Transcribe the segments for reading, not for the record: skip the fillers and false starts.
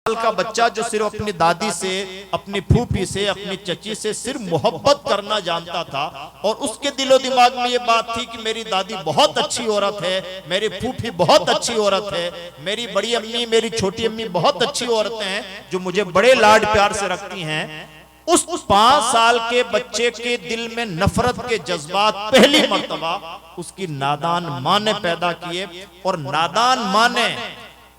साल का बच्चा जो सिर्फ अपनी दादी से, अपनी फूफी से, अपनी चची से सिर्फ मोहब्बत करना जानता था और उसके दिलो दिमाग में ये बात थी कि मेरी दादी बहुत अच्छी औरत है, मेरी फूफी बहुत अच्छी औरत है, मेरी बड़ी अम्मी, मेरी छोटी अम्मी बहुत अच्छी औरतें हैं जो मुझे बड़े लाड प्यार से रखती हैं। उस 5 साल के बच्चे के दिल में नफरत के जज्बात पहली मर्तबा उसकी नादान माँ ने पैदा किए और नादान माँ ने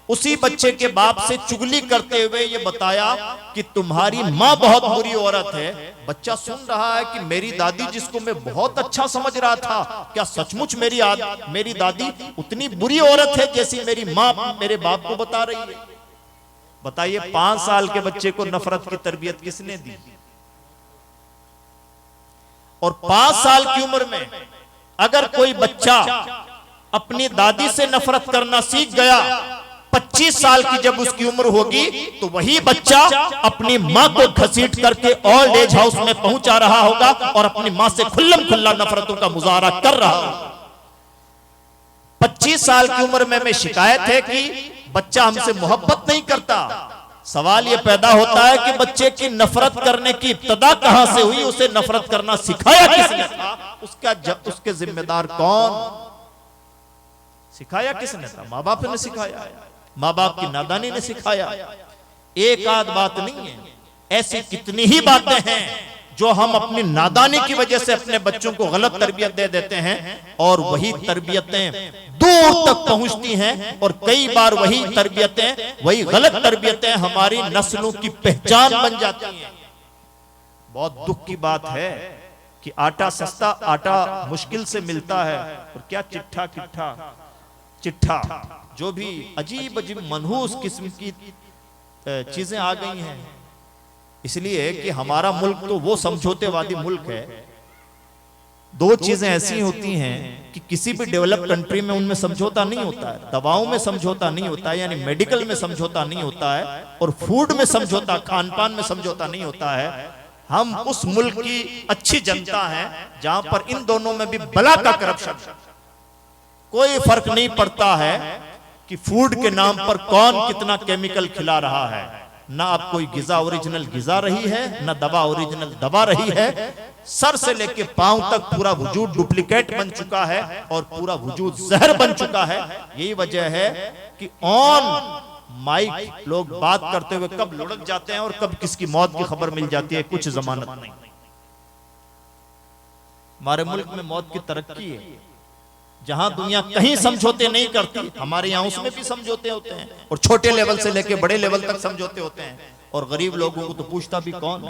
उसी बच्चे के बाप से चुगली करते हुए ये बताया कि तुम्हारी माँ बहुत बुरी औरत है। बच्चा सुन रहा है कि मेरी दादी, जिसको मैं बहुत अच्छा समझ रहा था, क्या सचमुच मेरी दादी उतनी बुरी औरत है जैसी मेरी माँ मेरे बाप को बता रही है। बताइए 5 साल के बच्चे को नफरत की तरबियत किसने दी? और 5 साल की उम्र में अगर कोई बच्चा अपनी दादी से नफरत करना सीख गया, 25 साल की जब उसकी उम्र होगी तो वही बच्चा अपनी मां को घसीट करके ओल्ड एज हाउस में पहुंचा रहा होगा और अपनी मां से खुल्लम खुल्ला नफरतों का मुजाहरा कर रहा होगा। 25 साल की उम्र में शिकायत है कि बच्चा हमसे मोहब्बत नहीं करता। सवाल यह पैदा होता है कि बच्चे की नफरत करने की इब्तिदा कहां से हुई, उसे नफरत करना सिखाया किसने था, उसके जिम्मेदार कौन? सिखाया किसने था? माँ बाप ने सिखाया, माँ बाप की नादानी ने सिखाया। एक आध बात नहीं है, ऐसी कितनी ही बातें हैं जो हम अपनी नादानी की वजह से अपने बच्चों को गलत तरबियत दे देते हैं और वही तरबियतें दूर तक पहुंचती हैं और कई बार वही तरबियतें, वही गलत तरबियतें हमारी नस्लों की पहचान बन जाती हैं। बहुत दुख की बात है कि आटा सस्ता, आटा मुश्किल से मिलता है और क्या चिट्ठा किट्ठा चिट्ठा, जो भी अजीब अजीब मनहूस किस्म की चीजें आ गई हैं। इसलिए कि हमारा मुल्क तो वो समझौतेवादी मुल्क है। 2 चीजें ऐसी होती हैं कि किसी भी डेवलप कंट्री में उनमें समझौता नहीं होता है। दवाओं में समझौता नहीं होता है, यानी मेडिकल में समझौता नहीं होता है, और फूड में समझौता, खान पान में समझौता नहीं होता है। हम उस मुल्क की अच्छी जनता है जहां पर इन दोनों में भी बला का करप्शन, कोई फर्क नहीं पड़ता है कि फूड के नाम पर कौन कितना केमिकल खिला रहा है। ना आप कोई गिजा ओरिजिनल गिजा रही है, ना दवा ओरिजिनल दवा रही है। सर से लेके पांव तक पूरा वजूद डुप्लीकेट बन चुका है और पूरा वजूद जहर बन चुका है। यही वजह है कि ऑन माइक लोग बात करते हुए कब लुढ़क जाते हैं और कब किसकी मौत की खबर मिल जाती है, कुछ जमानत नहीं। हमारे मुल्क में मौत की तरक्की है, जहां दुनिया कहीं समझौते नहीं करती, हमारे यहां उसमें भी समझौते होते हैं और छोटे लेवल से लेके बड़े लेवल तक समझौते होते हैं। और गरीब लोगों को तो पूछता भी कौन?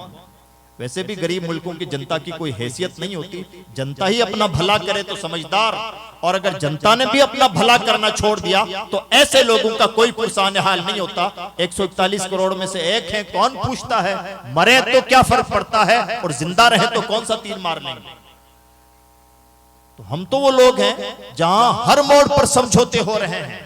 वैसे भी गरीब मुल्कों की जनता की कोई हैसियत नहीं होती। जनता ही अपना भला करे तो समझदार, और अगर जनता ने भी अपना भला करना छोड़ दिया तो ऐसे लोगों का कोई पुरसान हाल नहीं होता। 141 करोड़ में से एक है, कौन पूछता है? मरे तो क्या फर्क पड़ता है और जिंदा रहे तो कौन सा तीर मार लेंगे। तो हम तो वो लोग हैं जहां हर मोड़ पर समझौते हो रहे हैं।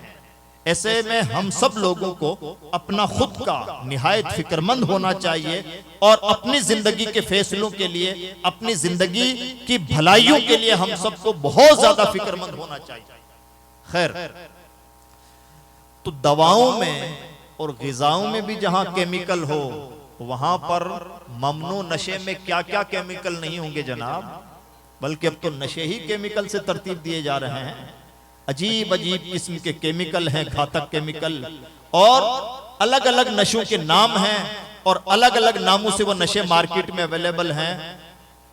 ऐसे में हम सब लोगों को अपना खुद का निहायत फिक्रमंद होना चाहिए और अपनी जिंदगी के फैसलों के लिए, अपनी जिंदगी की भलाइयों के लिए हम सबको बहुत ज्यादा फिक्रमंद होना चाहिए। खैर, तो दवाओं में और ग़िज़ाओं में भी जहां केमिकल हो, वहां पर ममनू नशे में क्या क्या केमिकल नहीं होंगे जनाब। बल्कि अब तो नशे ही केमिकल से तरतीब दिए जा रहे हैं। अजीब अजीब किस्म के केमिकल हैं, घातक केमिकल, और अलग अलग नशों के नाम हैं और अलग अलग नामों से वो नशे मार्केट में अवेलेबल हैं।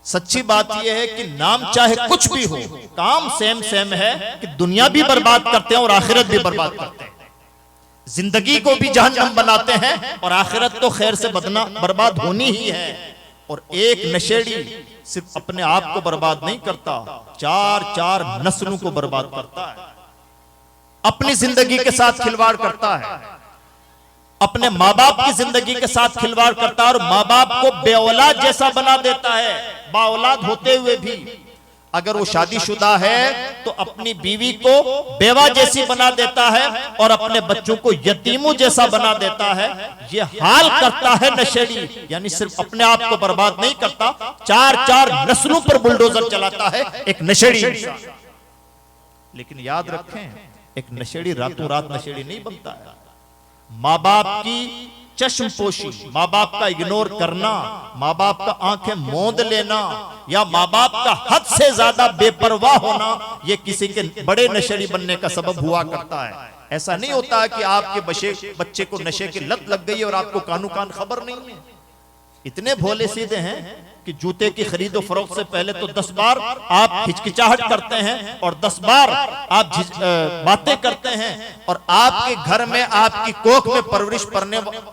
सच्ची बात यह है कि नाम चाहे कुछ भी हो, काम सेम सेम है कि दुनिया भी बर्बाद करते हैं और आखिरत भी बर्बाद करते हैं। जिंदगी को भी जहन्नम बनाते हैं और आखिरत तो खैर से बर्बाद होनी ही है। और एक नशेड़ी सिर्फ अपने आप को बर्बाद नहीं करता, 4 नस्लों को बर्बाद करता है। अपनी जिंदगी के साथ खिलवाड़ करता है, अपने माँ बाप की जिंदगी के साथ खिलवाड़ करता है और माँ बाप को बेऔलाद जैसा बना देता है। बाऔलाद होते हुए भी अगर वो शादीशुदा है तो अपनी बीवी को बेवा जैसी बना देता है और अपने बच्चों को यतीमों जैसा बना देता है। ये हाल करता है नशेड़ी, यानी सिर्फ अपने आप को बर्बाद नहीं करता, 4 नस्लों पर बुलडोजर चलाता है एक नशेड़ी। लेकिन याद रखें, एक नशेड़ी रातों रात नशेड़ी नहीं बनता है। माँ बाप की चश्मपोशी, माँ बाप का इग्नोर करना, माँ बाप का आंखें मूंद लेना या माँ बाप का हद से ज्यादा बेपरवाह होना, ये किसी के बड़े नशेड़ी बनने का सबब हुआ करता है। ऐसा नहीं होता है कि आपके बच्चे को नशे की लत लग गई और आपको कानू कान खबर नहीं है। इतने भोले सीधे हैं कि जूते की खरीदो फरोख्त से पहले तो 10 बार आप हिचकिचाहट करते हैं और 10 बार आप बातें करते हैं, और आपके घर में आपकी कोख में परवरिश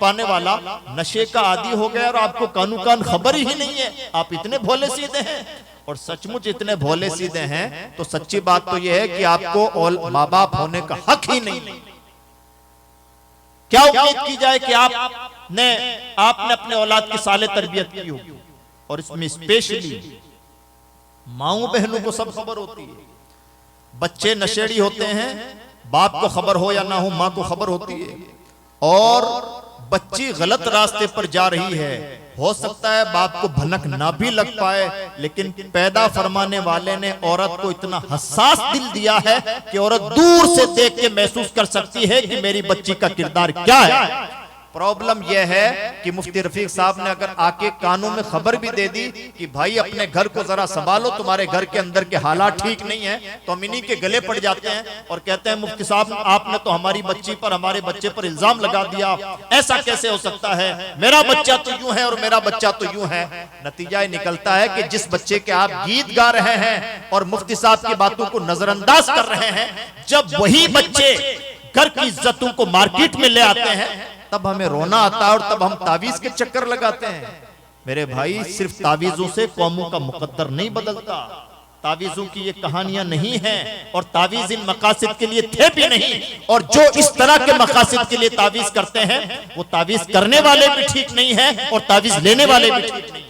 पाने वाला नशे का आदी हो गया और आपको कानू कान खबर ही नहीं है। आप इतने भोले सीधे हैं, और सचमुच इतने भोले सीधे हैं तो सच्ची बात तो यह है कि आपको माँ बाप होने का हक ही नहीं। क्या उम्मीद की जाए कि आपने अपने औलाद की साले तरबियत की हो, और इसमें स्पेशली माओ बहनों को सब खबर होती है। बच्चे नशेड़ी होते हैं, बाप को खबर हो या ना हो, मां को खबर होती है, और बच्ची गलत रास्ते पर जा रही है। हो सकता है बाप को भनक ना भी लग पाए, लेकिन पैदा फरमाने वाले ने औरत को इतना हसास दिल दिया है कि औरत दूर से देख के महसूस कर सकती है कि मेरी बच्ची का किरदार क्या है। प्रॉब्लम यह है कि मुफ्ती रफीक साहब ने अगर आके कानों में खबर भी दे दी कि भाई अपने घर को जरा संभालो, तुम्हारे घर के अंदर के हालात ठीक नहीं है, तो हम इन्हीं के गले पड़ जाते हैं और कहते हैं मुफ्ती साहब आपने तो हमारी बच्ची पर, हमारे बच्चे पर इल्जाम लगा दिया, ऐसा कैसे हो सकता है, मेरा बच्चा तो यूं है और मेरा बच्चा तो यूं है। नतीजा ये निकलता है कि जिस बच्चे के आप गीत गा रहे हैं और मुफ्ती साहब की बातों को नजरअंदाज कर रहे हैं, जब वही बच्चे घर की इज्जतों को मार्केट में ले आते हैं तब हमें रोना आता है और तब हम तावीज के चक्कर लगाते हैं। मेरे भाई, सिर्फ तावीजों से कौमों का मुकद्दर नहीं बदलता। तावीजों की ये कहानियां नहीं हैं, और तावीज इन मकासद के लिए थे भी नहीं, और जो इस तरह के मकासद के लिए तावीज करते हैं वो तावीज करने वाले भी ठीक नहीं है और तावीज लेने वाले भी ठीक नहीं।